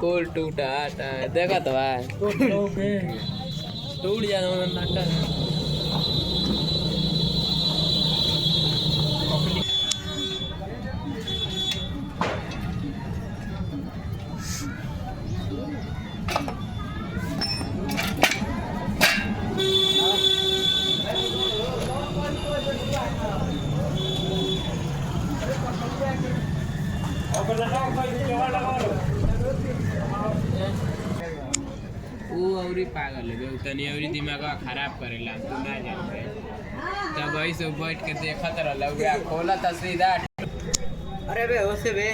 कोल टूटा देखा तो भाई टूट जाना वो अवरी पागल है तनी अवरी दिमाग खराब करेला तू ना जानते तब वही सब बैठ के देखत रहला खोला था सीधा। अरे बे ओसे बे